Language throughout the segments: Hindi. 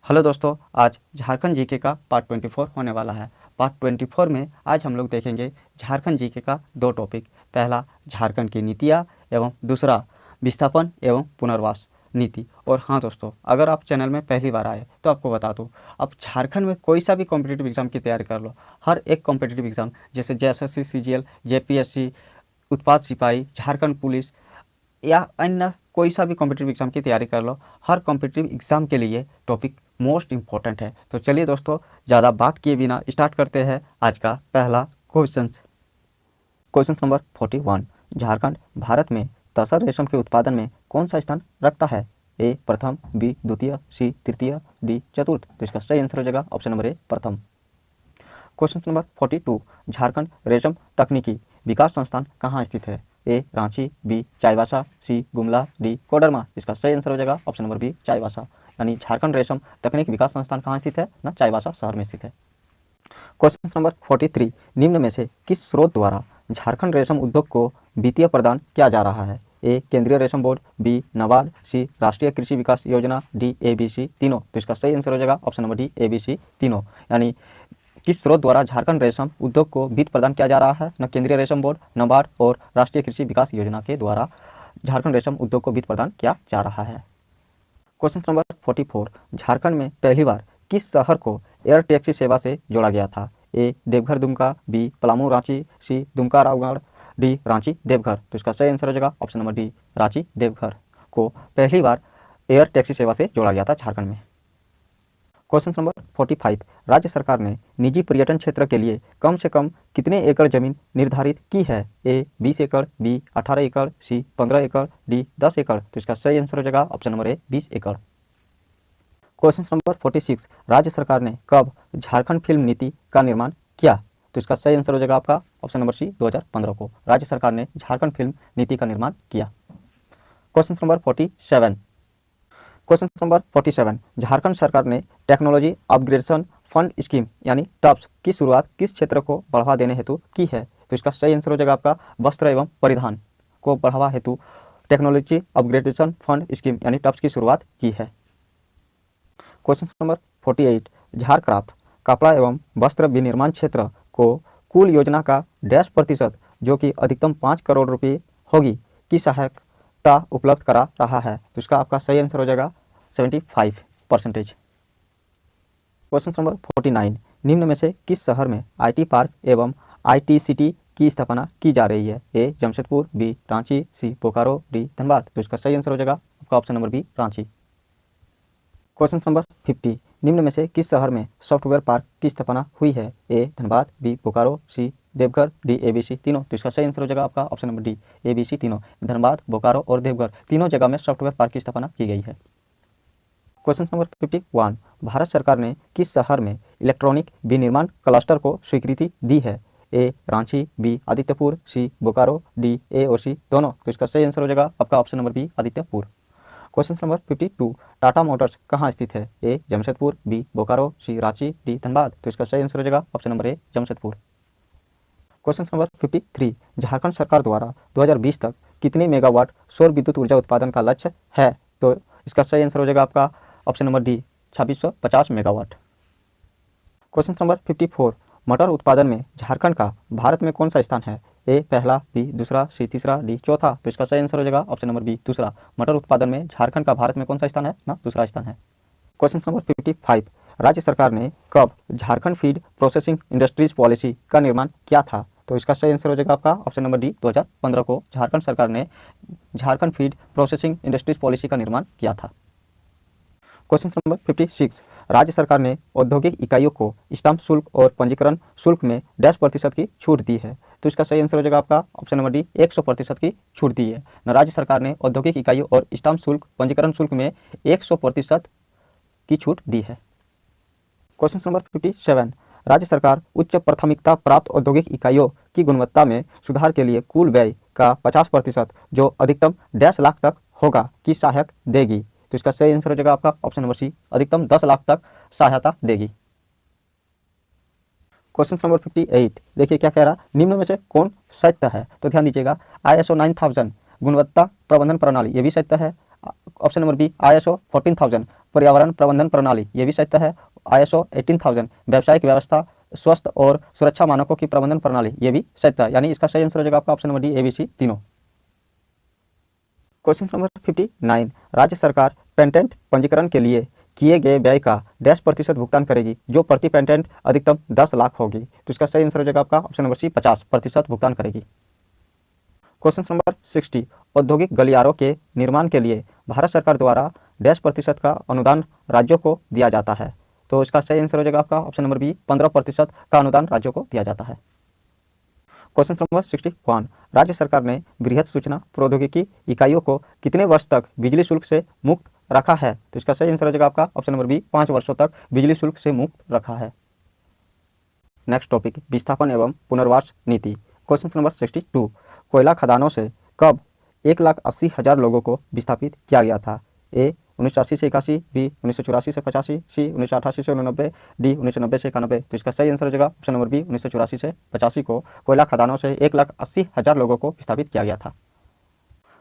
हेलो दोस्तों, आज झारखंड जीके का पार्ट 24 होने वाला है। पार्ट 24 में आज हम लोग देखेंगे झारखंड जीके का दो टॉपिक। पहला झारखंड की नीतियाँ एवं दूसरा विस्थापन एवं पुनर्वास नीति। और हाँ दोस्तों, अगर आप चैनल में पहली बार आए तो आपको बता दूँ, आप झारखंड में कोई सा भी कॉम्पिटिटिव एग्ज़ाम की तैयारी कर लो। हर एक कॉम्पिटिटिव एग्ज़ाम जैसे JSSC, CGL, JPSC, उत्पाद सिपाही, झारखंड पुलिस या अन्य कोई सा भी कॉम्पिटिटिव एग्ज़ाम की तैयारी कर लो, हर कॉम्पिटिटिव एग्ज़ाम के लिए टॉपिक मोस्ट इम्पॉर्टेंट है। तो चलिए दोस्तों, ज़्यादा बात किए बिना स्टार्ट करते हैं आज का पहला क्वेश्चन नंबर 41। झारखंड भारत में तसर रेशम के उत्पादन में कौन सा स्थान रखता है? ए प्रथम, बी द्वितीय, सी तृतीय, डी चतुर्थ। तो इसका सही आंसर हो जाएगा ऑप्शन नंबर ए प्रथम। Question number 42। झारखंड रेशम तकनीकी विकास संस्थान कहाँ स्थित है? A Ranchi, B Chaibasa, C Gumla, D Koderma. इसका सही आंसर हो जाएगा ऑप्शन नंबर बी चाईबासा। यानी झारखंड रेशम तकनीक विकास संस्थान कहाँ स्थित है ना? चाईबासा शहर में स्थित है। Question number 43। निम्न में से किस स्रोत द्वारा झारखंड रेशम उद्योग को वित्तीय प्रदान किया जा रहा है? ए केंद्रीय रेशम बोर्ड, बी नाबार्ड, सी राष्ट्रीय कृषि विकास योजना, डी ABC तीनों। तो इसका सही आंसर हो जाएगा ऑप्शन नंबर डी ABC तीनों। यानी किस स्रोत द्वारा झारखंड रेशम उद्योग को वित्त प्रदान किया जा रहा है? न केंद्रीय रेशम बोर्ड, नाबार्ड और राष्ट्रीय कृषि विकास योजना के द्वारा झारखंड रेशम उद्योग को वित्त प्रदान किया जा रहा है। Question number 44। झारखंड में पहली बार किस शहर को एयर टैक्सी सेवा से जोड़ा गया था? ए देवघर दुमका, बी पलामू रांची, सी दुमका रावगढ़, डी रांची देवघर। तो इसका सही आंसर हो जाएगा option number D Ranchi Deoghar को पहली बार एयर टैक्सी सेवा से जोड़ा गया था झारखंड में। Question number 45। राज्य सरकार ने निजी पर्यटन क्षेत्र के लिए कम से कम कितने एकड़ जमीन निर्धारित की है? ए 20 एकड़, बी 18 एकड़, सी 15 एकड़, डी 10 एकड़। तो इसका सही आंसर हो जाएगा ऑप्शन नंबर ए 20 एकड़। Question number 46। राज्य सरकार ने कब झारखंड फिल्म नीति का निर्माण किया? तो इसका सही आंसर हो जाएगा आपका ऑप्शन नंबर सी 2015 को राज्य सरकार ने झारखंड फिल्म नीति का निर्माण किया। Question number 47। Question number 47। Jharkhand सरकार ने टेक्नोलॉजी अपग्रेडेशन फंड स्कीम यानी टप्स की शुरुआत किस क्षेत्र को बढ़ावा देने हेतु की है? तो इसका सही आंसर हो जाएगा आपका वस्त्र एवं परिधान को बढ़ावा हेतु टेक्नोलॉजी अपग्रेडेशन फंड स्कीम यानी टप्स की शुरुआत की है। Question number 48। झारक्राफ्ट कपड़ा एवं वस्त्र विनिर्माण क्षेत्र को कुल योजना का डैश प्रतिशत जो कि अधिकतम 5 करोड़ रुपये होगी की सहायता उपलब्ध करा रहा है? तो इसका आपका सही आंसर हो जाएगा 75%। Question number 49। निम्न में से किस शहर में IT पार्क एवं IT सिटी की स्थापना की जा रही है? A Jamshedpur, B Ranchi, C Bokaro, D Dhanbad. तो इसका सही आंसर हो जाएगा आपका option number B Ranchi. Question number 50। निम्न में से किस शहर में सॉफ्टवेयर पार्क की स्थापना हुई है? ए धनबाद, बी बोकारो, सी देवघर, डी ABC तीनों। तो इसका सही आंसर हो जाएगा आपका ऑप्शन नंबर डी ABC तीनों। धनबाद, बोकारो और देवघर तीनों जगह में सॉफ्टवेयर पार्क की स्थापना की गई है। Question number 51। भारत सरकार ने किस शहर में इलेक्ट्रॉनिक विनिर्माण क्लस्टर को स्वीकृति दी है? A Ranchi, B Adityapur, C Bokaro, D A और सी दोनों। तो इसका सही आंसर हो जाएगा आपका option number B Adityapur. Question number 52। Tata Motors कहाँ स्थित है? A Jamshedpur, B Bokaro, C Ranchi, D Dhanbad. तो इसका सही आंसर हो जाएगा option number A Jamshedpur. Question number 53। Jharkhand सरकार द्वारा 2020 तक कितने मेगावाट सौर विद्युत ऊर्जा उत्पादन का लक्ष्य है? तो इसका सही आंसर हो जाएगा आपका option number D 2650 megawatt. Question number 54। मटर उत्पादन में झारखंड का भारत में कौन सा स्थान है? ए पहला, बी दूसरा, सी तीसरा, डी चौथा। तो इसका सही आंसर हो जाएगा ऑप्शन नंबर बी दूसरा। मटर उत्पादन में झारखंड का भारत में कौन सा स्थान है ना? दूसरा स्थान है। Question number 55। राज्य सरकार ने कब Jharkhand feed processing industries policy का निर्माण किया था? तो इसका सही आंसर हो जाएगा आपका ऑप्शन नंबर डी 2015 को झारखंड सरकार ने Jharkhand feed processing industries policy का निर्माण किया था। Question number 56। राज्य सरकार ने औद्योगिक इकाइयों को स्टाम्प शुल्क और पंजीकरण शुल्क में डैश प्रतिशत की छूट दी है? तो इसका सही आंसर हो जाएगा आपका ऑप्शन नंबर डी 100% की छूट दी है। राज्य सरकार ने औद्योगिक इकाइयों और स्टाम्प शुल्क पंजीकरण शुल्क में 100% की छूट दी है। Question number 57। राज्य सरकार उच्च प्राथमिकता प्राप्त औद्योगिक इकाइयों की गुणवत्ता में सुधार के लिए कुल व्यय का 50% जो अधिकतम डैश लाख तक होगा की सहायक देगी? तो इसका सही आंसर हो जाएगा आपका ऑप्शन नंबर सी अधिकतम 10 लाख तक सहायता देगी। Question number 58। देखिए क्या कह रहा, निम्न में से कौन सत्य है? तो ध्यान दीजिएगा, ISO 9000 गुणवत्ता प्रबंधन प्रणाली ये भी सत्य है। ऑप्शन नंबर बी ISO 14000 पर्यावरण प्रबंधन प्रणाली, ये भी सत्य है। ISO 18000 व्यावसायिक व्यवस्था स्वस्थ और सुरक्षा मानकों की प्रबंधन प्रणाली, ये भी सत्य है। यानी इसका सही आंसर हो जाएगा आपका ऑप्शन नंबर डी ABC तीनों। क्वेश्चन नंबर 59, राज्य सरकार पेटेंट पंजीकरण के लिए किए गए व्यय का डैश प्रतिशत भुगतान करेगी जो प्रति पेटेंट अधिकतम 10 लाख होगी। तो इसका सही आंसर हो जाएगा आपका ऑप्शन नंबर सी 50% भुगतान करेगी। क्वेश्चन नंबर 60, औद्योगिक गलियारों के निर्माण के लिए भारत सरकार द्वारा डैश प्रतिशत का अनुदान राज्यों को दिया जाता है। तो इसका सही आंसर हो जाएगा आपका ऑप्शन नंबर बी 15% का अनुदान राज्यों को दिया जाता है। क्वेश्चन नंबर 61, राज्य सरकार ने बृहद सूचना प्रौद्योगिकी इकाइयों को कितने वर्ष तक बिजली शुल्क से मुक्त रखा है। तो इसका सही आंसर हो जाएगा आपका ऑप्शन नंबर बी 5 वर्षों तक बिजली शुल्क से मुक्त रखा है। नेक्स्ट टॉपिक, विस्थापन एवं पुनर्वास नीति। क्वेश्चन नंबर 62, कोयला खदानों से कब 1,80,000 लोगों को विस्थापित किया गया था। ए 1980 से 81, बी 1984 से 85, सी 1988 से 89, डी 1990 से 91। तो इसका सही आंसर हो जाएगा ऑप्शन नंबर बी 1984 से 85 को कोयला खदानों से 1,80,000 लोगों को विस्थापित किया गया था।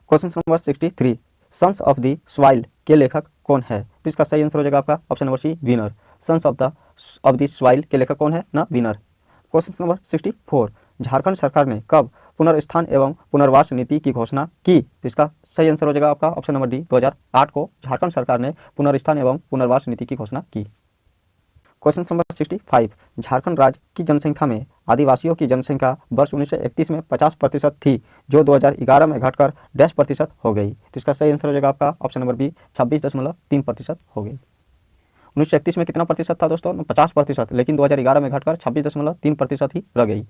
Question number 63, Sons of the soil के लेखक कौन है। तो इसका सही आंसर हो जाएगा आपका option number C winner. Sons of the soil के लेखक कौन है ना, विनर। क्वेश्चन नंबर 64, झारखंड सरकार ने कब पुनर्स्थान एवं पुनर्वास नीति की घोषणा की। तो इसका सही आंसर हो जाएगा आपका ऑप्शन नंबर डी 2008 को झारखंड सरकार ने पुनर्स्थान एवं पुनर्वास नीति की घोषणा की। क्वेश्चन नंबर 65, झारखंड राज्य की जनसंख्या में आदिवासियों की जनसंख्या वर्ष 1931 में 50% थी जो 2011 में घटकर 10% हो गई। तो इसका सही आंसर हो जाएगा आपका ऑप्शन नंबर बी 26.3% हो गई। 1931 में कितना प्रतिशत था दोस्तों, 50%, लेकिन 2011 में घटकर 26.3% ही रह गई।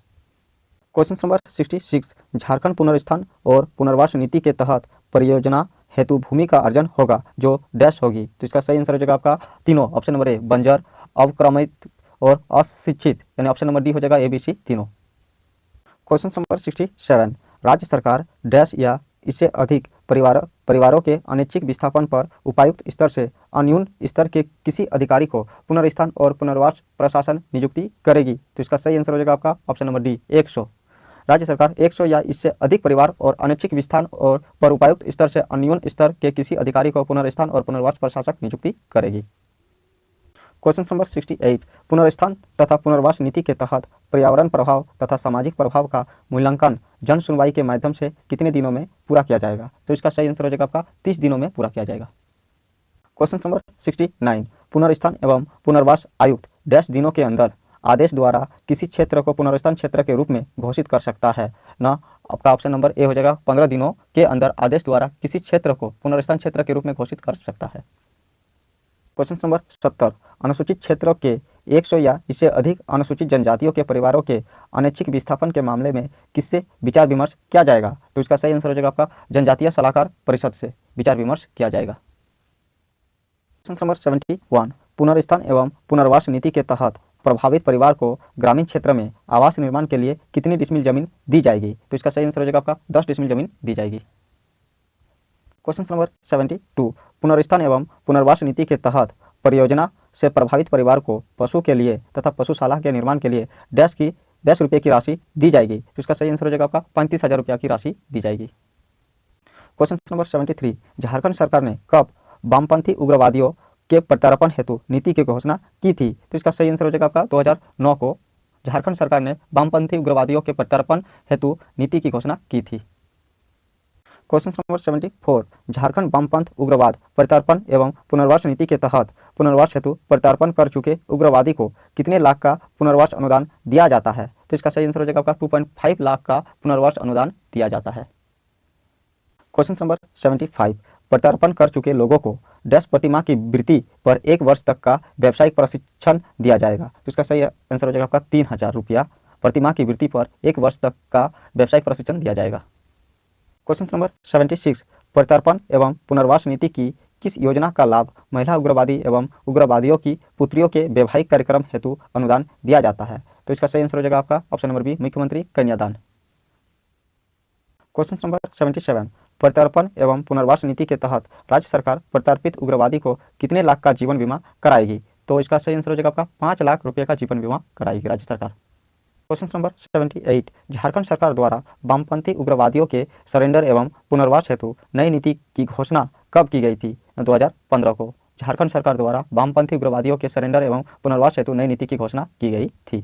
क्वेश्चन नंबर 66, झारखंड पुनर्स्थान और पुनर्वास नीति के तहत परियोजना हेतु भूमि का अर्जन होगा जो डैश होगी। तो इसका सही आंसर हो जाएगा आपका तीनों, ऑप्शन नंबर ए बंजर, अवक्रमित और अशिक्षित, यानी ऑप्शन नंबर डी हो जाएगा ABC तीनों। क्वेश्चन नंबर 67, राज्य सरकार डैश या इससे अधिक परिवारों के अनैच्छिक विस्थापन पर उपायुक्त स्तर से अन्यून स्तर के किसी अधिकारी को पुनर्स्थान और पुनर्वास प्रशासन नियुक्ति करेगी। तो इसका सही आंसर हो जाएगा आपका ऑप्शन नंबर डी 100। राज्य सरकार 100 या इससे अधिक परिवार और अनैच्छिक विस्थापन और पर उपायुक्त स्तर से अन्यून स्तर के किसी अधिकारी को पुनर्स्थान और पुनर्वास प्रशासक नियुक्ति करेगी। क्वेश्चन नंबर 68, पुनर्स्थान तथा पुनर्वास नीति के तहत पर्यावरण प्रभाव तथा सामाजिक प्रभाव का मूल्यांकन जन सुनवाई के माध्यम से कितने दिनों में पूरा किया जाएगा। तो इसका सही आंसर हो जाएगा आपका 30 दिनों में पूरा किया जाएगा। क्वेश्चन नंबर 69, पुनर्स्थान एवं पुनर्वास आयुक्त डैश दिनों के अंदर आदेश द्वारा किसी क्षेत्र को पुनर्स्थान क्षेत्र के रूप में घोषित कर सकता है ना। आपका ऑप्शन नंबर ए हो जाएगा 15 दिनों के अंदर आदेश द्वारा किसी क्षेत्र को पुनर्स्थान क्षेत्र के रूप में घोषित कर सकता है। क्वेश्चन नंबर 70, अनुसूचित क्षेत्रों के 100 या इससे अधिक अनुसूचित जनजातियों के परिवारों के अनैच्छिक विस्थापन के मामले में किससे विचार विमर्श किया जाएगा। तो इसका सही आंसर हो जाएगा आपका जनजातीय सलाहकार परिषद से विचार विमर्श किया जाएगा। क्वेश्चन नंबर 71, पुनर्स्थान एवं पुनर्वास नीति के तहत प्रभावित परिवार को ग्रामीण क्षेत्र में आवास निर्माण के लिए कितनी डिसमिल जमीन दी जाएगी। तो इसका सही आंसर हो जाएगा आपका 10 डिसमिल जमीन दी जाएगी। क्वेश्चन नंबर 72, पुनर्स्थान एवं पुनर्वास नीति के तहत परियोजना से प्रभावित परिवार को पशु के लिए तथा पशुशाला के निर्माण के लिए डैश रुपये की राशि दी जाएगी। तो इसका सही आंसर हो जाएगा आपका 35,000 रुपया की राशि दी जाएगी। क्वेश्चन नंबर 73, झारखंड सरकार ने कब वामपंथी उग्रवादियों के प्रत्यार्पण हेतु नीति की घोषणा की थी। तो इसका सही आंसर हो जाएगा आपका 2009 को झारखंड सरकार ने वामपंथी उग्रवादियों के प्रत्यार्पण हेतु नीति की घोषणा की थी। क्वेश्चन नंबर 74, झारखंड वामपंथ उग्रवाद प्रत्यार्पण एवं पुनर्वास नीति के तहत पुनर्वास हेतु प्रत्यार्पण कर चुके उग्रवादी को कितने लाख का पुनर्वास अनुदान दिया जाता है। तो इसका सही आंसर हो जाएगा आपका 2.5 लाख का पुनर्वास अनुदान दिया जाता है। क्वेश्चन नंबर 75, प्रत्यार्पण कर चुके लोगों को डैश प्रतिमा की वृत्ति पर 1 वर्ष तक का व्यावसायिक प्रशिक्षण दिया जाएगा। तो इसका सही आंसर हो जाएगा आपका 3,000 रुपया प्रतिमा की वृत्ति पर 1 वर्ष तक का व्यावसायिक प्रशिक्षण दिया जाएगा। क्वेश्चन नंबर 76, प्रत्यार्पण एवं पुनर्वास नीति की किस योजना का लाभ महिला उग्रवादी एवं उग्रवादियों की पुत्रियों के वैवाहिक कार्यक्रम हेतु अनुदान दिया जाता है। तो इसका सही आंसर हो जाएगा आपका ऑप्शन नंबर बी मुख्यमंत्री कन्यादान। क्वेश्चन नंबर 77, प्रत्यार्पण एवं पुनर्वास नीति के तहत राज्य सरकार प्रत्यार्पित उग्रवादी को कितने लाख का जीवन बीमा कराएगी। तो इसका सही आंसर हो जाएगा आपका 5 लाख रुपये का जीवन बीमा कराएगी राज्य सरकार। क्वेश्चन नंबर 78, झारखंड सरकार द्वारा वामपंथी उग्रवादियों के सरेंडर एवं पुनर्वास हेतु नई नीति की घोषणा कब की गई थी? 2015 को झारखंड सरकार द्वारा वामपंथी उग्रवादियों के सरेंडर एवं पुनर्वास हेतु नई नीति की घोषणा की गई थी।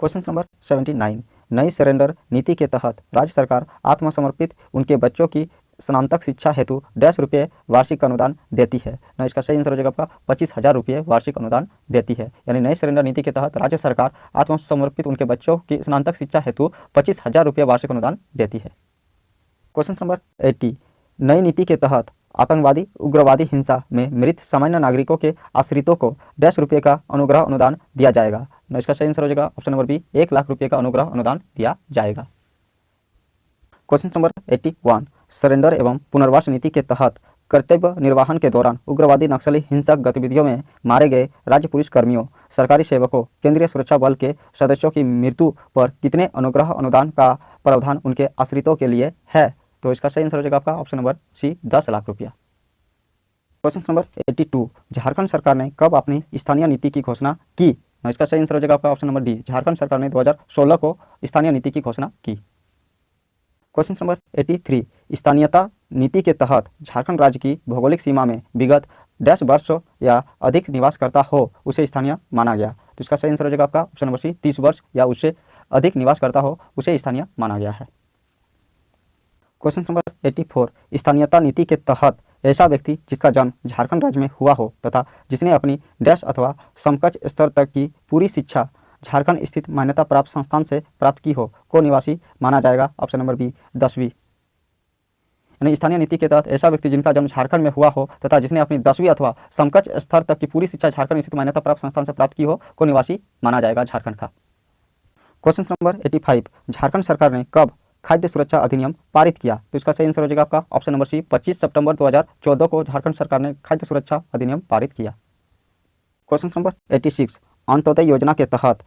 क्वेश्चन नंबर 79, नई सरेंडर नीति के तहत राज्य सरकार आत्मसमर्पित उनके बच्चों की स्नातक शिक्षा हेतु ₹100 वार्षिक अनुदान देती है ना। इसका सही आंसर हो जाएगा आपका 25,000 रुपये वार्षिक अनुदान देती है। यानी नई सरेंडर नीति के तहत राज्य सरकार आत्मसमर्पित उनके बच्चों की स्नातक शिक्षा हेतु 25,000 रुपये वार्षिक अनुदान देती है। क्वेश्चन नंबर 80, नई नीति के तहत आतंकवादी उग्रवादी हिंसा में मृत सामान्य नागरिकों के आश्रितों को ₹100 का अनुग्रह अनुदान दिया जाएगा ना। इसका सही आंसर हो जाएगा ऑप्शन नंबर बी, 1 लाख रुपये का अनुग्रह अनुदान दिया जाएगा। क्वेश्चन नंबर 81, सरेंडर एवं पुनर्वास नीति के तहत कर्तव्य निर्वहन के दौरान उग्रवादी नक्सली हिंसक गतिविधियों में मारे गए राज्य पुलिस कर्मियों, सरकारी सेवकों, केंद्रीय सुरक्षा बल के सदस्यों की मृत्यु पर कितने अनुग्रह अनुदान का प्रावधान उनके आश्रितों के लिए है? तो इसका सही आंसर हो जाएगा आपका ऑप्शन नंबर सी, 10 लाख रुपया। क्वेश्चन नंबर 82, झारखंड सरकार ने कब अपनी स्थानीय नीति की घोषणा की? इसका सही आंसर हो जाएगा आपका ऑप्शन नंबर डी, झारखंड सरकार ने 2016 को स्थानीय नीति की घोषणा की। क्वेश्चन नंबर 83, स्थानीयता नीति के तहत झारखंड राज्य की भौगोलिक सीमा में विगत 10 वर्षों या अधिक निवास करता हो उसे स्थानीय माना गया। तो इसका सही आंसर हो जाएगा आपका ऑप्शन नंबर सी, 30 वर्ष या उससे अधिक निवास करता हो उसे स्थानीय माना गया है। क्वेश्चन नंबर 84, स्थानीयता नीति के तहत ऐसा व्यक्ति जिसका जन्म झारखंड राज्य में हुआ हो तथा जिसने अपनी डैश अथवा समकक्ष स्तर तक की पूरी शिक्षा झारखंड स्थित मान्यता प्राप्त संस्थान से प्राप्त की हो को निवासी माना जाएगा। ऑप्शन नंबर बी, 10वीं। यानी स्थानीय नीति के तहत ऐसा व्यक्ति जिनका जन्म झारखंड में हुआ हो तथा जिसने अपनी 10वीं अथवा समकक्ष स्तर तक की पूरी शिक्षा झारखंड स्थित मान्यता प्राप्त संस्थान से प्राप्त की हो को निवासी माना जाएगा झारखंड का। क्वेश्चन नंबर 85, झारखंड सरकार ने कब खाद्य सुरक्षा अधिनियम पारित किया? तो इसका सही आंसर हो जाएगा आपका ऑप्शन नंबर सी, 25 सितंबर 2014 को झारखंड सरकार ने खाद्य सुरक्षा अधिनियम पारित किया। क्वेश्चन नंबर 86, अंत्योदय योजना के तहत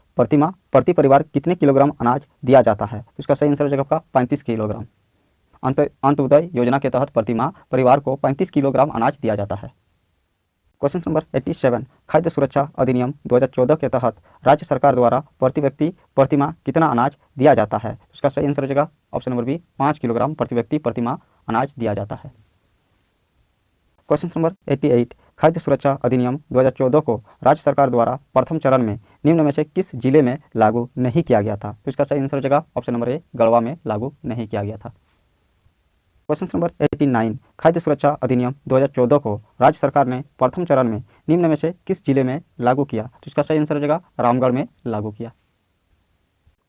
प्रति परिवार कितने किलोग्राम अनाज दिया जाता है? तो इसका सही आंसर हो जाएगा आपका 35 किलोग्राम। अंत्योदय योजना के तहत प्रति माह परिवार को 35 किलोग्राम अनाज दिया जाता है। क्वेश्चन नंबर 87, खाद्य सुरक्षा अधिनियम 2014 के तहत राज्य सरकार द्वारा प्रति व्यक्ति प्रति माह कितना अनाज दिया जाता है? उसका सही आंसर हो जाएगा ऑप्शन नंबर बी, 5 किलोग्राम प्रति व्यक्ति प्रति माह अनाज दिया जाता है। क्वेश्चन नंबर 88, खाद्य सुरक्षा अधिनियम 2014 को राज्य सरकार द्वारा प्रथम चरण में निम्न में से किस जिले में लागू नहीं किया गया था? तो इसका सही आंसर हो जाएगा ऑप्शन नंबर ए, गढ़वा में लागू नहीं किया गया था। क्वेश्चन नंबर 89, खाद्य सुरक्षा अधिनियम 2014 को राज्य सरकार ने प्रथम चरण में निम्न में से किस जिले में लागू किया? तो इसका सही आंसर हो जाएगा रामगढ़ में लागू किया।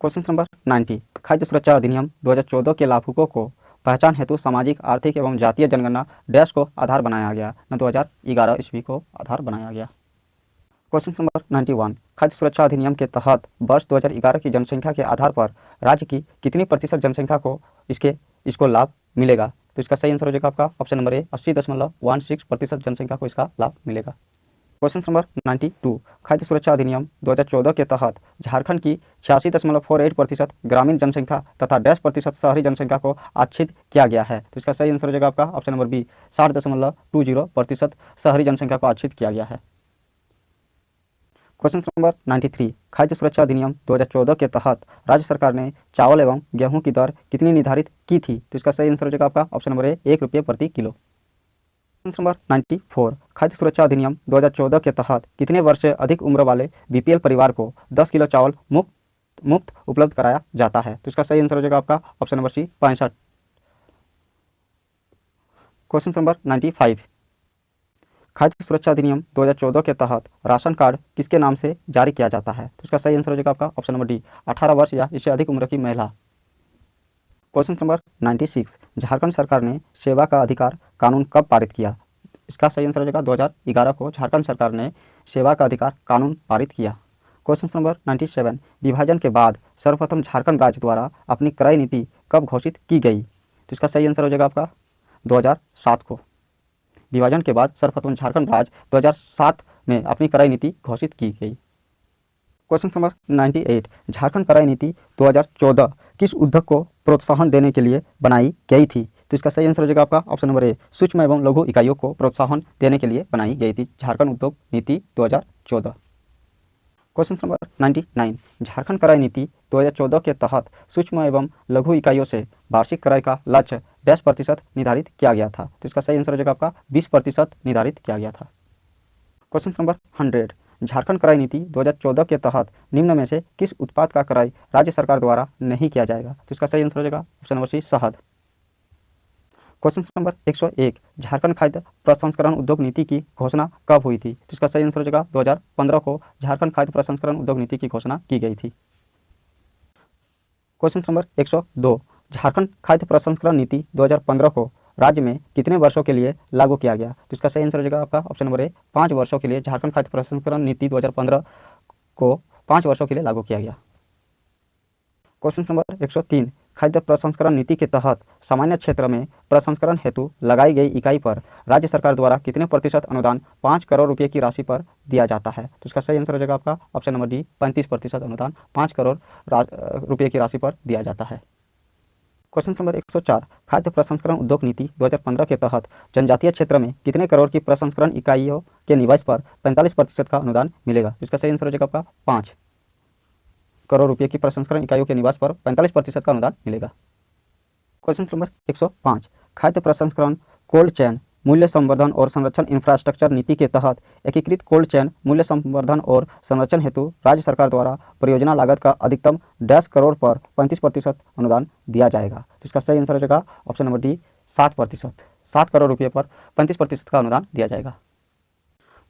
क्वेश्चन नंबर 90, खाद्य सुरक्षा अधिनियम 2014 के लाभुकों को पहचान हेतु सामाजिक, आर्थिक एवं जातीय जनगणना डैश को आधार बनाया गया न 2011 ईस्वी को आधार बनाया गया। क्वेश्चन नंबर 91, खाद्य सुरक्षा अधिनियम के तहत वर्ष 2011 की जनसंख्या के आधार पर राज्य की कितनी प्रतिशत जनसंख्या को इसको लाभ मिलेगा? तो इसका सही आंसर हो जाएगा आपका ऑप्शन नंबर ए, 80.16% जनसंख्या को इसका लाभ मिलेगा। क्वेश्चन नंबर 92, खाद्य सुरक्षा अधिनियम 2014 के तहत झारखंड की 86.48% ग्रामीण जनसंख्या तथा 10% शहरी जनसंख्या को आच्छादित किया गया है। तो इसका सही आंसर हो जाएगा आपका ऑप्शन नंबर बी, 60.20% शहरी जनसंख्या को आच्छादित किया गया है। क्वेश्चन नंबर 93, खाद्य सुरक्षा अधिनियम 2014 के तहत राज्य सरकार ने चावल एवं गेहूं की दर कितनी निर्धारित की थी? तो इसका सही आंसर हो जाएगा आपका ऑप्शन नंबर ए, ₹1 प्रति किलो। क्वेश्चन नंबर 94, खाद्य सुरक्षा अधिनियम 2014 के तहत कितने वर्ष से अधिक उम्र वाले बीपीएल परिवार को 10 किलो चावल मुफ्त उपलब्ध कराया जाता है? तो इसका सही आंसर हो जाएगा आपका option number C, 65। Question number 95, खाद्य सुरक्षा अधिनियम 2014 के तहत राशन कार्ड किसके नाम से जारी किया जाता है? तो इसका सही आंसर हो जाएगा आपका ऑप्शन नंबर डी, 18 वर्ष या इससे अधिक उम्र की महिला। क्वेश्चन नंबर 96, झारखंड सरकार ने सेवा का अधिकार कानून कब पारित किया? इसका सही आंसर हो जाएगा 2011 को झारखंड सरकार ने सेवा का अधिकार कानून पारित किया। क्वेश्चन नंबर 97, विभाजन के बाद सर्वप्रथम झारखंड राज्य द्वारा अपनी क्रय नीति कब घोषित की गई? तो इसका सही आंसर हो जाएगा आपका 2007 को। विभाजन के बाद सर्वप्रथम झारखंड राज्य 2007 में अपनी क्रय नीति घोषित की गई। क्वेश्चन नंबर 98, झारखंड क्रय नीति 2014 किस उद्योग को प्रोत्साहन देने के लिए बनाई गई थी? तो इसका सही आंसर हो जाएगा आपका ऑप्शन नंबर ए, सूक्ष्म एवं लघु इकाइयों को प्रोत्साहन देने के लिए बनाई गई थी झारखंड उद्योग नीति 2014। क्वेश्चन नंबर 99, झारखंड कराई नीति 2014 के तहत सूक्ष्म एवं लघु इकाइयों से वार्षिक कराई का लक्ष्य 10% निर्धारित किया गया था। तो इसका सही आंसर हो जाएगा आपका 20% निर्धारित किया गया था। क्वेश्चन नंबर 100, झारखंड कराई नीति 2014 के तहत निम्न में से किस उत्पाद का कराई राज्य सरकार द्वारा नहीं किया जाएगा? तो इसका सही आंसर हो जाएगा ऑप्शन नंबर सी, शहद। क्वेश्चन नंबर 101, झारखंड खाद्य प्रसंस्करण उद्योग नीति की घोषणा कब हुई थी? तो इसका सही आंसर हो जाएगा 2015 को झारखंड खाद्य प्रसंस्करण उद्योग नीति की घोषणा की गई थी। क्वेश्चन नंबर 102, झारखंड खाद्य प्रसंस्करण नीति 2015 को राज्य में कितने वर्षों के लिए लागू किया गया? तो इसका सही आंसर हो जाएगा आपका ऑप्शन नंबर ए, 5 वर्षों के लिए झारखंड खाद्य प्रसंस्करण नीति 2015 को 5 वर्षों के लिए लागू किया गया। क्वेश्चन नंबर 103, खाद्य प्रसंस्करण नीति के तहत सामान्य क्षेत्र में प्रसंस्करण हेतु लगाई गई इकाई पर राज्य सरकार द्वारा कितने प्रतिशत अनुदान 5 करोड़ रुपये की राशि पर दिया जाता है? तो इसका सही आंसर हो जाएगा आपका ऑप्शन नंबर डी, 35% अनुदान 5 करोड़ रुपये की राशि पर दिया जाता है। क्वेश्चन नंबर 104, खाद्य प्रसंस्करण उद्योग नीति 2015 के तहत जनजातीय क्षेत्र में कितने करोड़ की प्रसंस्करण इकाइयों के निवेश पर 45% का अनुदान मिलेगा? इसका सही आंसर हो जाएगा आपका 5 करोड़ रुपये की प्रसंस्करण इकाइयों के निवेश पर 45% का अनुदान मिलेगा। क्वेश्चन नंबर 105, खाद्य प्रसंस्करण कोल्ड चेन मूल्य संवर्धन और संरक्षण इंफ्रास्ट्रक्चर नीति के तहत एकीकृत कोल्ड चेन मूल्य संवर्धन और संरक्षण हेतु राज्य सरकार द्वारा परियोजना लागत का अधिकतम 10 करोड़ पर 35% अनुदान दिया जाएगा। तो इसका सही आंसर हो जाएगा ऑप्शन नंबर डी, 7%। 7 करोड़ रुपये पर 35% का अनुदान दिया जाएगा।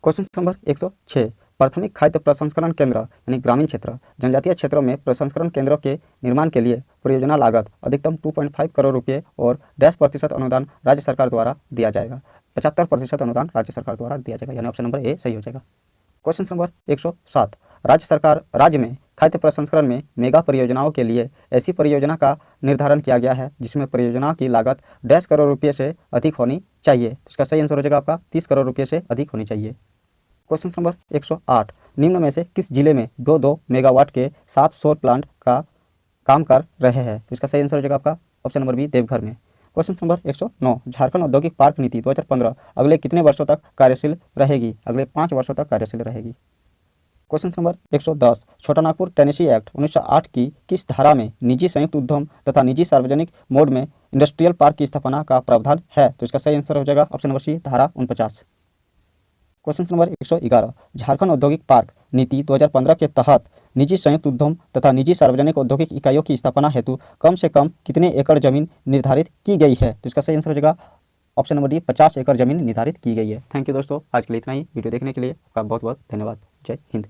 क्वेश्चन नंबर 106, प्राथमिक खाद्य प्रसंस्करण केंद्र यानी ग्रामीण क्षेत्र जनजातीय क्षेत्रों में प्रसंस्करण केंद्रों के निर्माण के लिए परियोजना लागत अधिकतम 2.5 करोड़ रुपये और 10% अनुदान राज्य सरकार द्वारा दिया जाएगा। 75% अनुदान राज्य सरकार द्वारा दिया जाएगा, यानी ऑप्शन नंबर ए सही हो जाएगा। क्वेश्चन नंबर 107, राज्य में खाद्य प्रसंस्करण में मेगा परियोजनाओं के लिए ऐसी परियोजना का निर्धारण किया गया है जिसमें परियोजना की लागत 10 करोड़ रुपये से अधिक होनी चाहिए। इसका सही आंसर हो जाएगा आपका 30 करोड़ रुपये से अधिक होनी चाहिए। क्वेश्चन नंबर 108, निम्न में से किस जिले में 2 मेगावाट के 7 सौर प्लांट का काम कर रहे हैं? तो इसका सही आंसर हो जाएगा आपका ऑप्शन नंबर बी, देवघर में। क्वेश्चन नंबर 109, झारखंड औद्योगिक पार्क नीति 2015 अगले कितने वर्षों तक कार्यशील रहेगी? अगले 5 वर्षों तक कार्यशील रहेगी। क्वेश्चन नंबर 110, छोटा नागपुर टेनेसी एक्ट 1908 की किस धारा में निजी संयुक्त उद्यम तथा निजी सार्वजनिक मोड में इंडस्ट्रियल पार्क की स्थापना का प्रावधान है? तो इसका सही आंसर हो जाएगा ऑप्शन नंबर सी, धारा 49। क्वेश्चन नंबर 111, झारखंड औद्योगिक पार्क नीति 2015 के तहत निजी संयुक्त उद्यम तथा निजी सार्वजनिक औद्योगिक इकाइयों की स्थापना हेतु कम से कम कितने एकड़ जमीन निर्धारित की गई है? तो इसका सही आंसर हो जाएगा ऑप्शन नंबर डी, 50 एकड़ जमीन निर्धारित की गई है। थैंक यू दोस्तों, आज के लिए इतना ही। वीडियो देखने के लिए आपका बहुत बहुत धन्यवाद। जय हिंद।